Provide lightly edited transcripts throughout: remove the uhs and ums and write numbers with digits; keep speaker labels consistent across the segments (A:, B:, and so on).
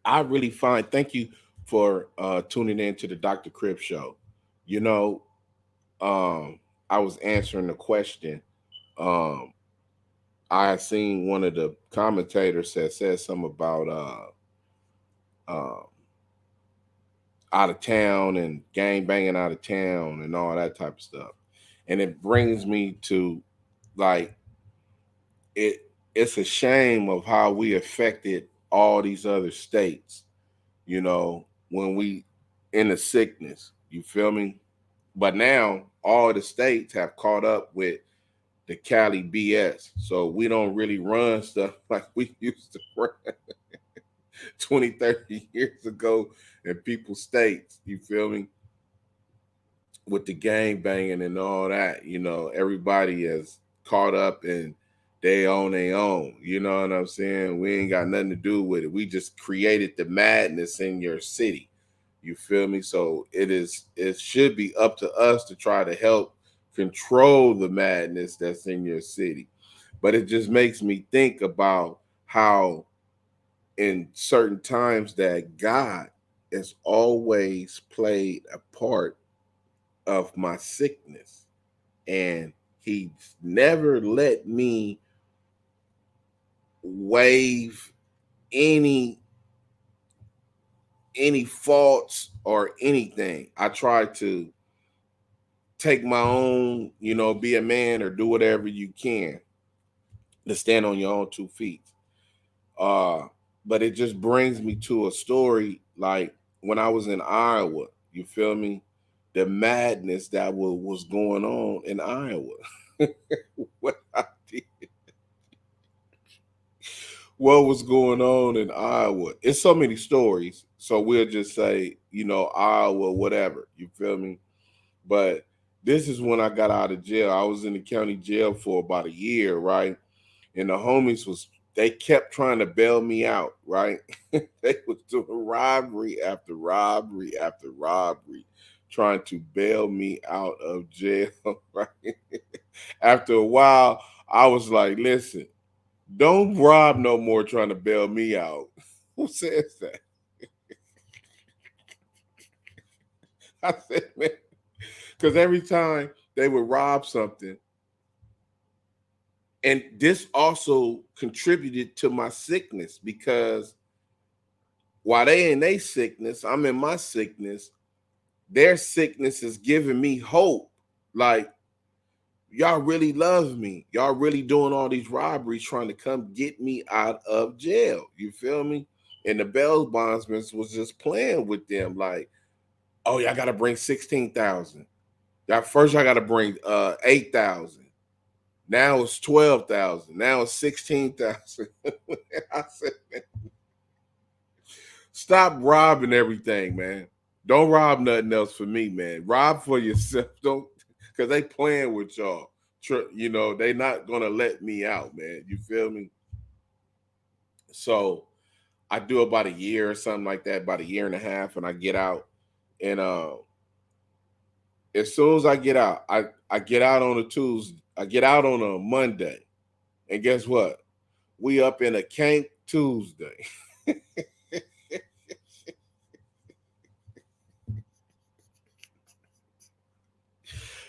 A: I really find, thank you for tuning in to the Dr. Crip show. You know, I was answering the question. Um, I had seen one of the commentators that said something about out of town and gang banging out of town and all that type of stuff. And it brings me to like it it's a shame of how we affected all these other states, when we in the sickness. You feel me? But now all the states have caught up with the Cali BS. So we don't really run stuff like we used to run 20, 30 years ago in people's states. You feel me? With the gang banging and all that, everybody is caught up in they own their own. You know what I'm saying? We ain't got nothing to do with it. We just created the madness in your city. You feel me? So it should be up to us to try to help control the madness that's in your city. But it just makes me think about how in certain times that God has always played a part of my sickness, and he's never let me waive any faults or anything. I try to take my own, be a man or do whatever you can to stand on your own 2 feet. uh but it just brings me to a story like when I was in Iowa. You feel me? The madness that was going on in Iowa. what I did, what was going on in Iowa. It's so many stories. So we'll just say, Iowa, whatever. You feel me? But this is when I got out of jail. I was in the county jail for about a year, right? And the homies they kept trying to bail me out, right? They was doing robbery after robbery after robbery, trying to bail me out of jail, right? After a while, I was like, listen, don't rob no more trying to bail me out. Who says that? I said, man, because every time they would rob something, and this also contributed to my sickness because while they in their sickness, I'm in my sickness. Their sickness is giving me hope. Like, y'all really love me. Y'all really doing all these robberies trying to come get me out of jail. You feel me? And the bail bondsman was just playing with them, like, oh, y'all gotta bring 16,000. Y'all first y'all gotta bring 8,000. Now it's 12,000. Now it's 16,000. I said, man, stop robbing everything, man. Don't rob nothing else for me, man. Rob for yourself. Don't, because they playing with y'all. They not gonna let me out, man. You feel me? So I do about a year or something like that, about a year and a half, and I get out. And as soon as I get out, I get out on a Tuesday. I get out on a Monday, and guess what? We up in a Cank Tuesday.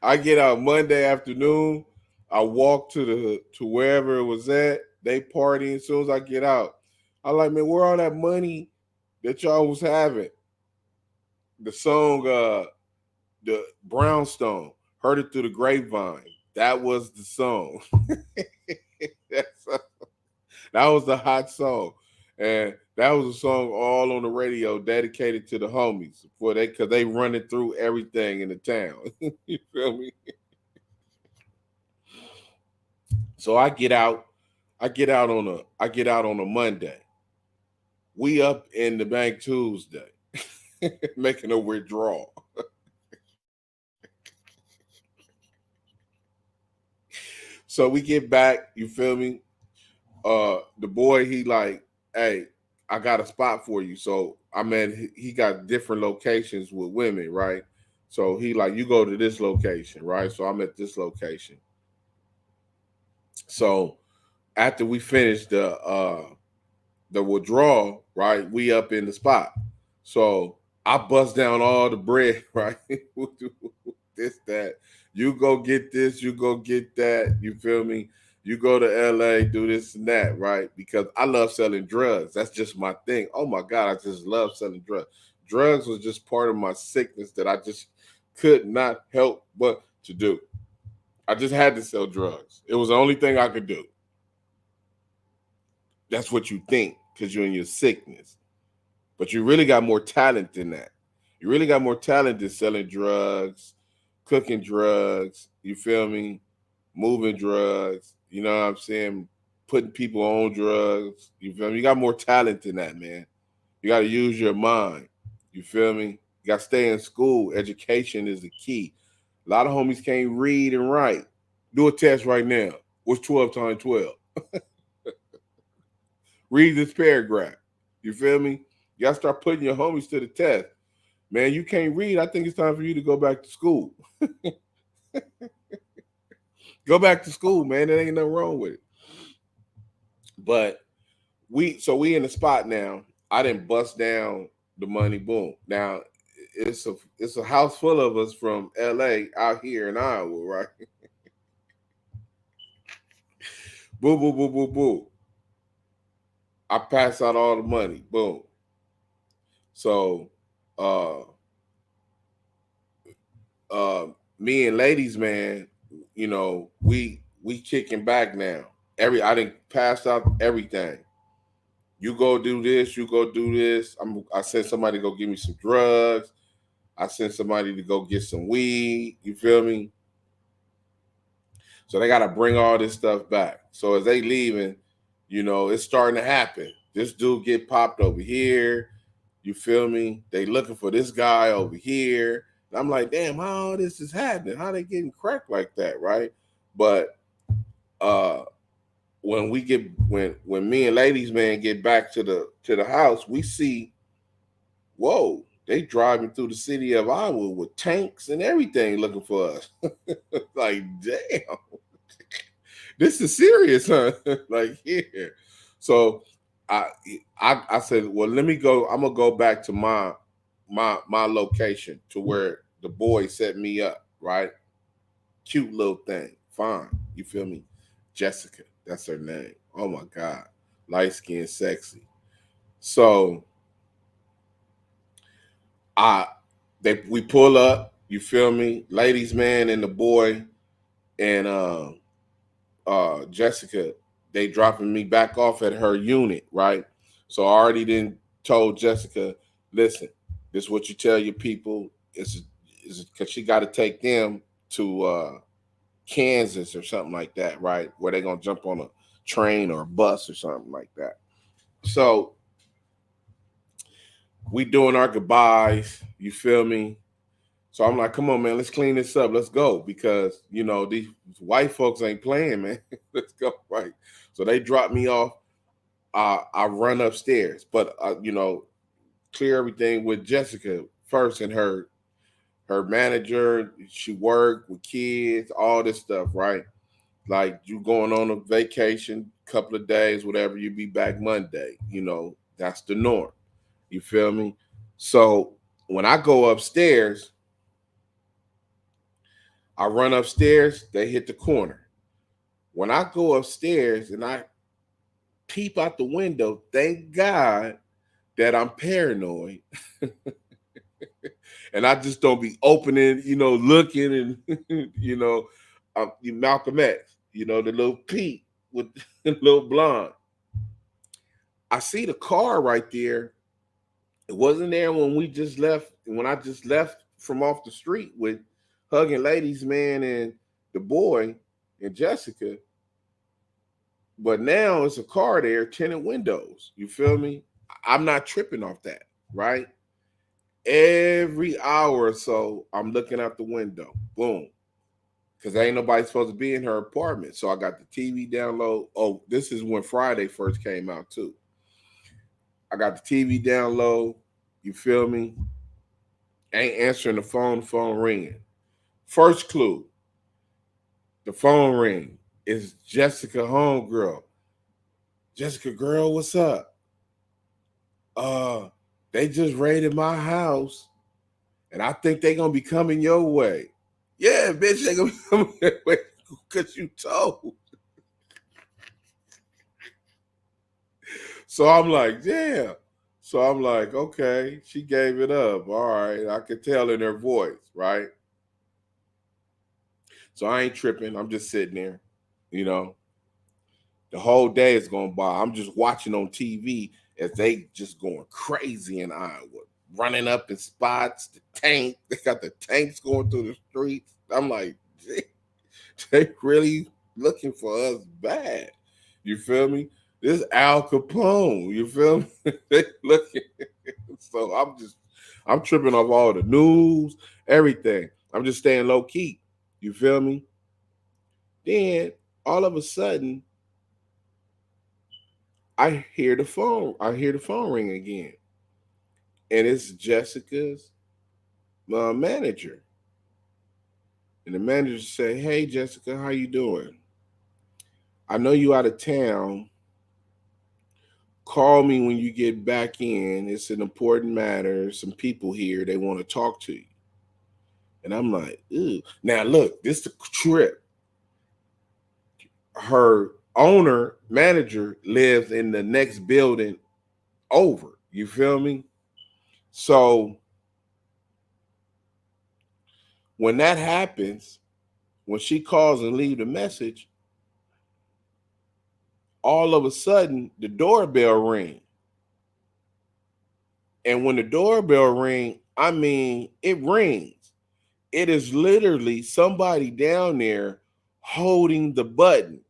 A: I get out Monday afternoon. I walk to wherever it was at. They party. As soon as I get out, I like, man, where all that money that y'all was having? The song, the Brownstone, heard it through the grapevine. That was the song. That's that was the hot song, and that was a song all on the radio dedicated to the homies for they because they running through everything in the town. You feel me? So I get out on a Monday. We up in the bank Tuesday, making a withdrawal. So we get back. You feel me? The boy he like, hey, I got a spot for you. So I mean, he got different locations with women, right? So he like, you go to this location, right? So I'm at this location. So after we finished the withdrawal, right? We up in the spot. So I bust down all the bread, right? This, that. You go get this, you go get that. You feel me? You go to LA, do this and that, right? Because I love selling drugs. That's just my thing. Oh my God, I just love selling drugs. Drugs was just part of my sickness that I just could not help but to do. I just had to sell drugs. It was the only thing I could do. That's what you think because you're in your sickness. But you really got more talent than that. You really got more talent than selling drugs, cooking drugs, you feel me? Moving drugs, you know what I'm saying? Putting people on drugs. You feel me? You got more talent than that, man. You got to use your mind. You feel me? You got to stay in school. Education is the key. A lot of homies can't read and write. Do a test right now. What's 12 times 12? Read this paragraph. You feel me? You got to start putting your homies to the test. Man, you can't read. I think it's time for you to go back to school. Go back to school, man. There ain't nothing wrong with it. But we in the spot now. I didn't bust down the money. Boom. Now it's a house full of us from LA out here in Iowa, right? Boo, boo, boo, boo, boo. I pass out all the money. Boom. So uh uh me and ladies, man, you know, we kicking back now. I didn't pass out everything. You go do this, you go do this. I sent somebody to go give me some drugs. I sent somebody to go get some weed. You feel me? So they got to bring all this stuff back. So as they leaving, you know, it's starting to happen. This dude get popped over here. You feel me? They looking for this guy over here. And I'm like, damn, how all this is happening? How they getting cracked like that, right? But uh when me and ladies man get back to the house, we see, whoa, they driving through the city of Iowa with tanks and everything looking for us. Like, damn, this is serious, huh? Like, here. So I, I said, well, let me go. I'm gonna go back to my location to where the boy set me up, right? Cute little thing. Fine. You feel me? Jessica. That's her name. Oh my God. Light skin, sexy. So I we pull up, you feel me? Ladies man and the boy and Jessica, they dropping me back off at her unit, right? So I already didn't told Jessica, listen, this is what you tell your people. Is because she got to take them to Kansas or something like that, right? Where they're gonna jump on a train or a bus or something like that. So we doing our goodbyes, you feel me? So I'm like, come on, man, let's clean this up. Let's go. Because, you know, these white folks ain't playing, man. Let's go. Right. So they drop me off. I run upstairs, but you know, clear everything with Jessica first and her manager. She worked with kids, all this stuff, right? Like you going on a vacation, couple of days, whatever, you be back Monday. You know, that's the norm. You feel me? So when I go upstairs, I run upstairs, they hit the corner. When I go upstairs and I peep out the window, thank God that I'm paranoid. And I just don't be opening, you know, looking and, you know, Malcolm X, you know, the little Pete with the little blonde. I see the car right there. It wasn't there when we just left, when I just left from off the street with hugging ladies, man, and the boy and Jessica. But now it's a car there, tinted windows. You feel me? I'm not tripping off that, right? Every hour or so, I'm looking out the window. Boom. Because ain't nobody supposed to be in her apartment. So I got the TV down low. Oh, this is when Friday first came out, too. I got the TV down low. You feel me? Ain't answering the phone ringing. First clue, the phone ring is Jessica homegirl. Jessica, girl, what's up? uh, they just raided my house, and I think they gonna be coming your way. Yeah, bitch, they gonna be coming your way because you told. So I'm like, yeah. So I'm like, okay, she gave it up. All right, I could tell in her voice, right? So I ain't tripping. I'm just sitting there, you know. The whole day is going by. I'm just watching on TV as they just going crazy in Iowa, running up in spots. The tank, they got the tanks going through the streets. I'm like, they really looking for us bad. You feel me? This Al Capone. You feel me? They looking. So I'm tripping off all the news, everything. I'm just staying low key. You feel me? Then all of a sudden, I hear the phone. I hear the phone ring again, and it's Jessica's manager. And the manager said, "Hey, Jessica, how you doing? I know you out of town. Call me when you get back in. It's an important matter. Some people here. They want to talk to you." And I'm like, "Ew." Now look, this the trip. Her owner manager lives in the next building over. You feel me? So when that happens, when she calls and leave the message, all of a sudden the doorbell ring. And when the doorbell ring, I mean it rings. It is literally somebody down there holding the button.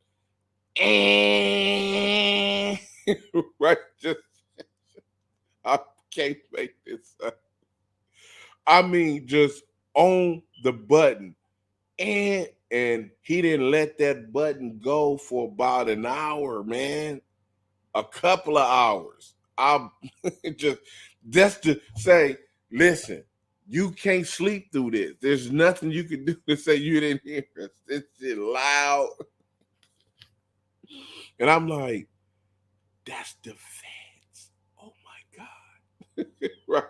A: And right, just I can't make this up. I mean, just on the button. And he didn't let that button go for about an hour, man. A couple of hours. I'm just that's to say, listen, you can't sleep through this. There's nothing you can do to say you didn't hear us. It's just loud. And I'm like, that's the fans. Oh my God. Right.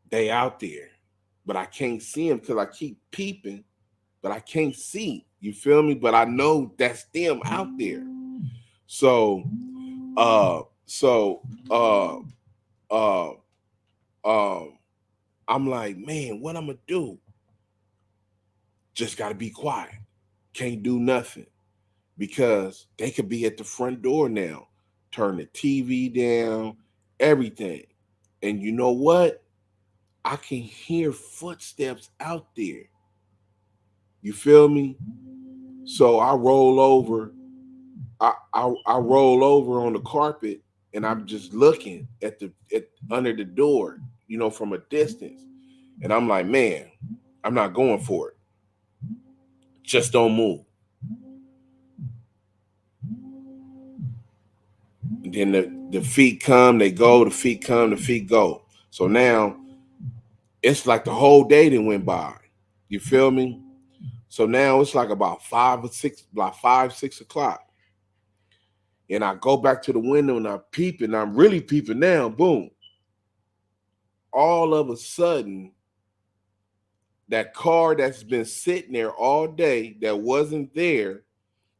A: They out there. But I can't see them because I keep peeping, but I can't see. You feel me? But I know that's them out there. So uh so uh uh um I'm like, man, what I'm gonna do? Just gotta be quiet. Can't do nothing because they could be at the front door now. Turn the TV down, everything. And you know what? I can hear footsteps out there. You feel me? So I roll over. I roll over on the carpet and I'm just looking at under the door, from a distance. And I'm like, man, I'm not going for it. Just don't move. And then the feet come, they go, the feet come, the feet go. So now it's like the whole day that went by. You feel me? So now it's like about 5, 6 o'clock. And I go back to the window and I peep and I'm really peeping now. Boom. All of a sudden, that car that's been sitting there all day that wasn't there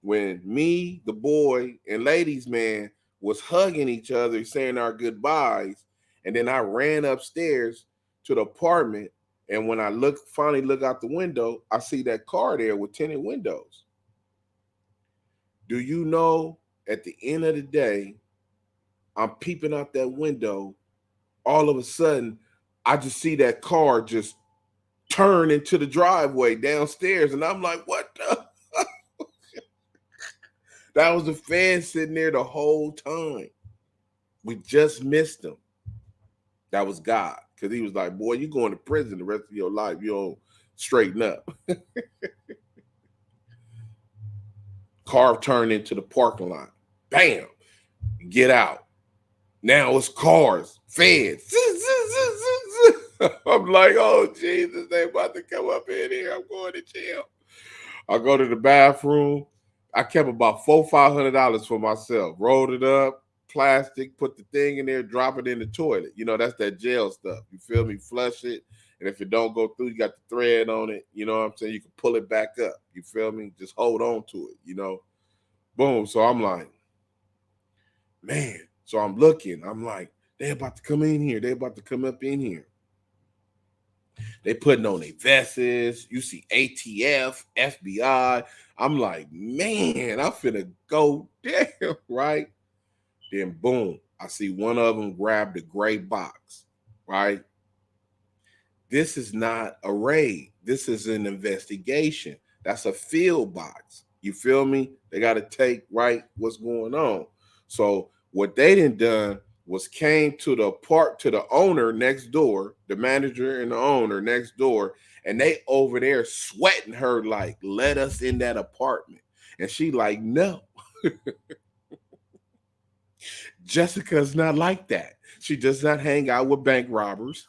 A: when me, the boy, and ladies man was hugging each other, saying our goodbyes, and then I ran upstairs to the apartment. And when I finally look out the window, I see that car there with tinted windows. Do you know? At the end of the day, I'm peeping out that window. All of a sudden, I just see that car just turn into the driveway downstairs, and I'm like, "What the?" That was the fan sitting there the whole time. We just missed him. That was God. Because he was like, boy, you going to prison the rest of your life. You don't straighten up. Car turned into the parking lot. Bam. Get out. Now it's cars, feds. I'm like, oh, Jesus, they about to come up in here. I'm going to jail. I go to the bathroom. I kept about $400-$500 for myself. Rolled it up. plastic, put the thing in there, drop it in the toilet. You know, that's that jail stuff. You feel me? Flush it. And if it don't go through, you got the thread on it. You know what I'm saying? You can pull it back up. You feel me? Just hold on to it, you know? Boom. So I'm like, man. So I'm looking. I'm like, they about to come in here. They about to come up in here. They putting on their vests. You see ATF, FBI. I'm like, man, I'm finna go down, right? Then boom, I see one of them grab the gray box, right? This is not a raid. This is an investigation. That's a field box. You feel me? They got to take right what's going on. So what they done was came to the owner next door, the manager and the owner next door, and they over there sweating her like, let us in that apartment. And she like, no. Jessica's not like that. She does not hang out with bank robbers.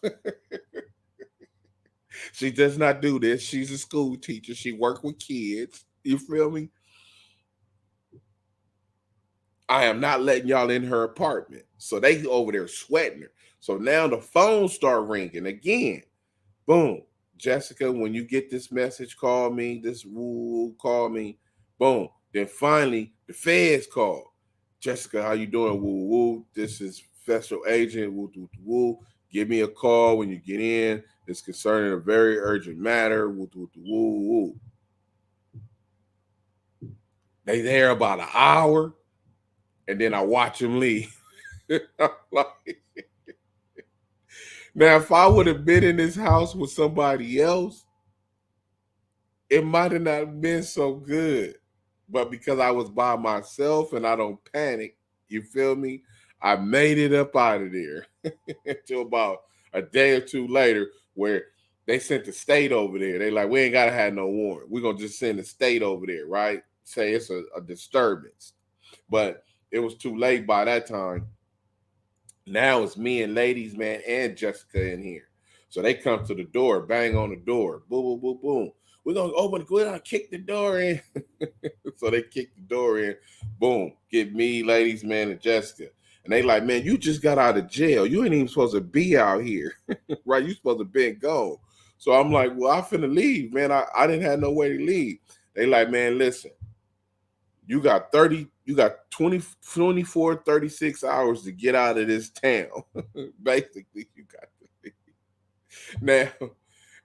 A: She does not do this. She's a school teacher. She work with kids. You feel me? I am not letting y'all in her apartment. So they over there sweating her. So now the phone start ringing again. Boom. Jessica, when you get this message, call me. This woo, call me. Boom. Then finally the feds call. Jessica, how you doing? Woo woo. This is special agent. Woo woo woo. Give me a call when you get in. It's concerning a very urgent matter. Woo woo woo woo. They there about an hour, and then I watch them leave. Like, now, if I would have been in this house with somebody else, it might have not been so good. But because I was by myself and I don't panic, you feel me? I made it up out of there until about a day or two later, where they sent the state over there. They like, we ain't gotta have no warrant. We're gonna just send the state over there, right? Say it's a disturbance. But it was too late by that time. Now it's me and ladies, man, and Jessica in here. So they come to the door, bang on the door, boom, boom, boom, boom. We're gonna open, we're gonna kick the door in. So they kick the door in, boom, get me, ladies, man, and Jessica. And they like, man, you just got out of jail. You ain't even supposed to be out here, right? You supposed to be gone. So I'm like, well, I finna leave, man. I didn't have no way to leave. They like, man, listen, you got 30, you got 20, 24, 36 hours to get out of this town. Basically, you got to leave. Now,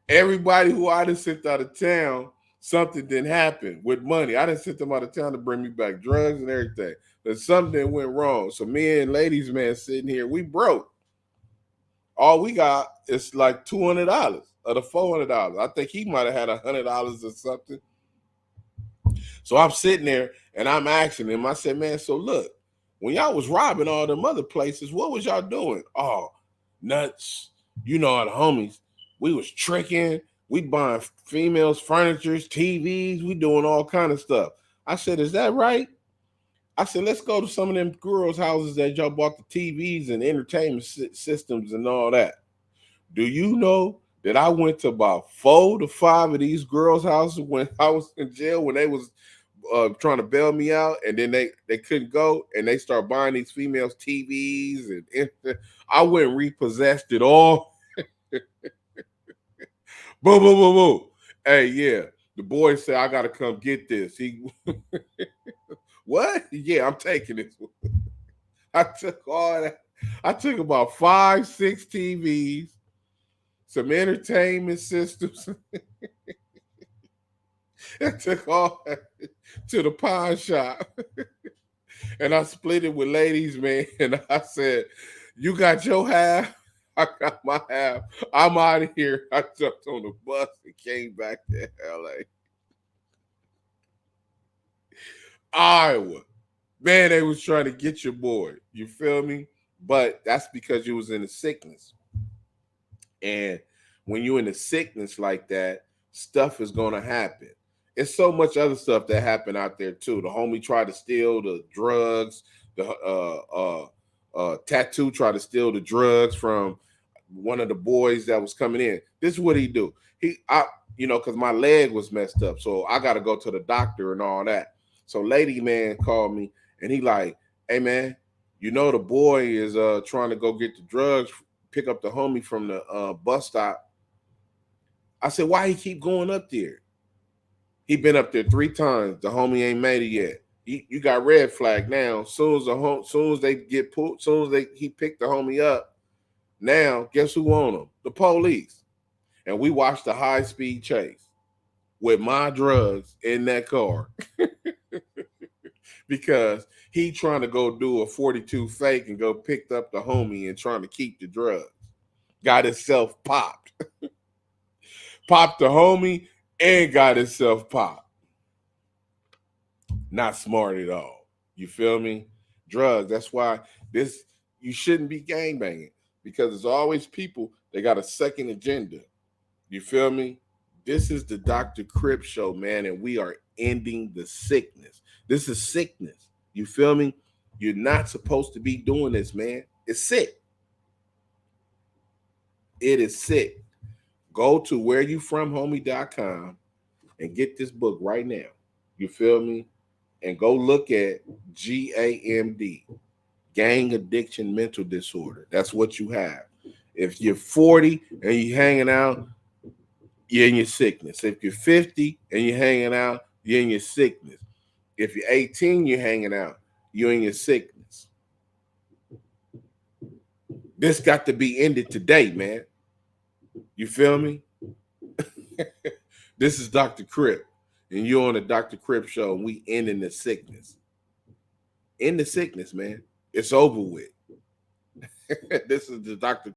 A: everybody who I done sent out of town, something didn't happen with money. I didn't sent them out of town to bring me back drugs and everything. But something went wrong. So me and ladies, man, sitting here, we broke. All we got is like $200 or the $400. I think he might have had $100 or something. So I'm sitting there and I'm asking him. I said, man, so look, when y'all was robbing all them other places, what was y'all doing? Oh, nuts. You know, all the homies. We was tricking. We buying females, furnitures, TVs. We doing all kind of stuff. I said, is that right? I said, let's go to some of them girls' houses that y'all bought the TVs and entertainment systems and all that. Do you know that I went to about 4 to 5 of these girls' houses when I was in jail, when they was trying to bail me out, and then they couldn't go, and they start buying these females TVs, and I went and repossessed it all. Boom, boom, boom, boom. Hey, yeah, the boy said I gotta come get this. He what? Yeah, I'm taking this. I took all that. I took about 5, 6 TVs, some entertainment systems. I took all that to the pawn shop. And I split it with ladies, man. And I said, you got your half, I got my half. I'm out of here. I jumped on the bus and came back to LA. Iowa. Man, they was trying to get your boy. You feel me? But that's because you was in the sickness. And when you're in the sickness like that, stuff is gonna happen. It's so much other stuff that happened out there too. The homie tried to steal the drugs. The tattoo tried to steal the drugs from one of the boys that was coming in. This is what he do. Because my leg was messed up, so I got to go to the doctor and all that. So lady man called me and he like, hey man, You know the boy is trying to go get the drugs, pick up the homie from the bus stop. I said, why he keep going up there? He been up there 3 times. The homie ain't made it yet. You got red flag now. Soon as they get pulled, he picked the homie up. Now guess who on him? The police. And we watched the high speed chase with my drugs in that car because he trying to go do a 42 fake and go picked up the homie and trying to keep the drugs. Got himself popped. Popped the homie and got himself popped. Not smart at all. You feel me? Drugs. That's why you shouldn't be gangbanging because there's always people that got a second agenda. You feel me? This is the Dr. Crip show, man, and we are ending the sickness. This is sickness. You feel me? You're not supposed to be doing this, man. It's sick. It is sick. Go to whereyoufromhomie.com and get this book right now. You feel me? And go look at GAMD, gang addiction mental disorder. That's what you have. If you're 40 and you're hanging out, you're in your sickness. If you're 50 and you're hanging out, you're in your sickness. If you're 18, you're hanging out, you're in your sickness. This got to be ended today, man. You feel me? This is Dr. Crip, and you're on the Dr. Crip show, and we ending the sickness. End the sickness, man. It's over with. This is the Dr.